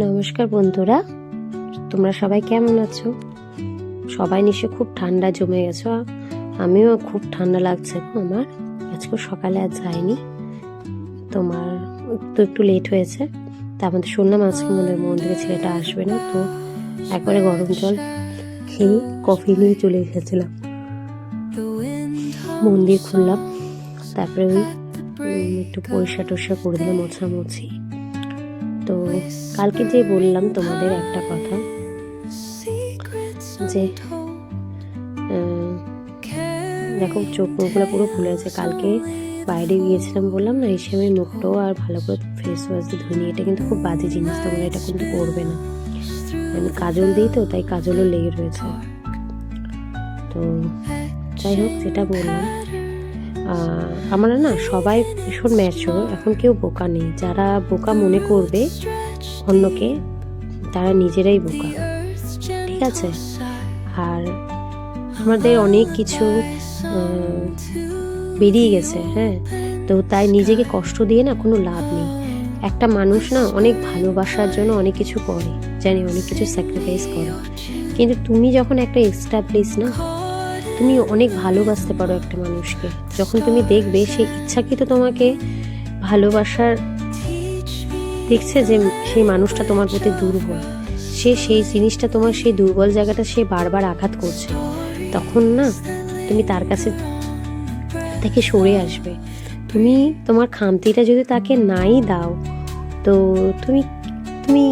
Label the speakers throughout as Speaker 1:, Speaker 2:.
Speaker 1: নমস্কার বন্ধুরা, তোমরা সবাই কেমন আছো? সবাই নিশ্চয় খুব ঠান্ডা জমে গেছো। আমিও খুব ঠান্ডা লাগছে আমার। আজকে সকালে আর যাইনি, তোমার একটু লেট হয়েছে। তা আমাদের শুনলাম আজকে আমাদের মন্দিরে ছেলেটা আসবে না, তো একবারে গরম জল খেয়ে কফি নিয়ে চলে এসেছিলাম। মন্দির খুললাম, তারপরে একটু পরিষ্কার করে দিলাম, মোছামুছি। তো কালকে যে বললাম তোমাদের একটা কথা, যে দেখো চোখ মুখগুলো পুরো ফুলে আছে। কালকে বাইরে গিয়েছিলাম বললাম না, এসে আমি মুখটাও আর ভালো করে ফেস ওয়াশ দিয়ে ধুইনি। এটা কিন্তু খুব বাজে জিনিস, তোমরা এটা কিন্তু করবে না। আমি কাজল দিই তো, তাই কাজলও লেগে রয়েছে। তো যাই হোক, যেটা বললাম, আমরা না সবাই ভীষণ ম্যাচিওর, এখন কেউ বোকা নেই। যারা বোকা মনে করবে অন্যকে, তারা নিজেরাই বোকা, ঠিক আছে? আর আমাদের অনেক কিছু বেরিয়ে গেছে, হ্যাঁ, তো তাই নিজেকে কষ্ট দিয়ে না কোনো লাভ নেই। একটা মানুষ না অনেক ভালোবাসার জন্য অনেক কিছু করে, জানি অনেক কিছু স্যাক্রিফাইস করে, কিন্তু তুমি যখন একটা এস্টাবলিশ না, তুমি অনেক ভালোবাসতে পারো একটা মানুষকে। যখন তুমি দেখবে সে ইচ্ছাকৃত তোমাকে ভালোবাসার দেখছে যে সেই মানুষটা তোমার প্রতি দুর্বল, সে সেই জিনিসটা তোমার সেই দুর্বল জায়গাটা সে বারবার আঘাত করছে, তখন না তুমি তার কাছে থেকে সরে আসবে। তুমি তোমার খামতিটা যদি তাকে নাই দাও, তো তুমি তুমি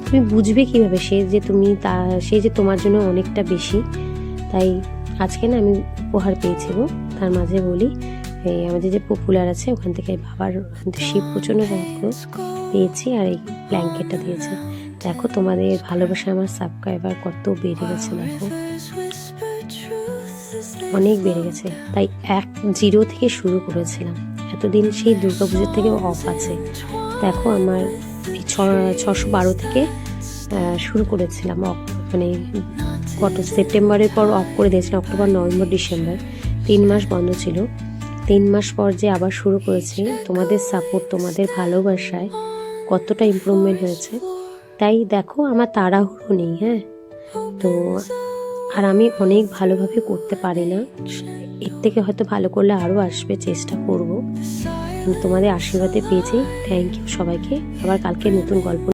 Speaker 1: তুমি বুঝবে কিভাবে সে যে তোমার জন্য অনেকটা বেশি। তাই আজকে না আমি উপহার পেয়েছি গো, তার মাঝে বলি, এই আমাদের যে পপুলার আছে ওখান থেকে বাবার শিব প্রচন্ড পেয়েছি, আর এই ব্ল্যাঙ্কেটটা দিয়েছে। দেখো তোমাদের ভালোবাসা আমার সাবস্ক্রাইবার কত বেড়ে গেছে, দেখো অনেক বেড়ে গেছে। তাই 1-0 থেকে শুরু করেছিলাম, এতদিন সেই দুর্গাপুজোর থেকে অফ আছে। দেখো আমার 612 থেকে শুরু করেছিলাম, মানে গত সেপ্টেম্বরের পর অফ করে দিয়েছিলাম। অক্টোবর, নভেম্বর, ডিসেম্বর 3 মাস বন্ধ ছিল। 3 মাস পর যে আবার শুরু করেছি, তোমাদের সাপোর্ট, তোমাদের ভালোবাসায় কতটা ইমপ্রুভমেন্ট হয়েছে। তাই দেখো আমার তাড়াহুড়ো নেই, হ্যাঁ। তো আর আমি অনেক ভালোভাবে করতে পারি না, এর থেকে হয়তো ভালো করলে আরও আসবে, চেষ্টা করব। তোমাদের আশীর্বাদে পেয়েছি। থ্যাংক ইউ সবাইকে। আবার কালকে নতুন গল্প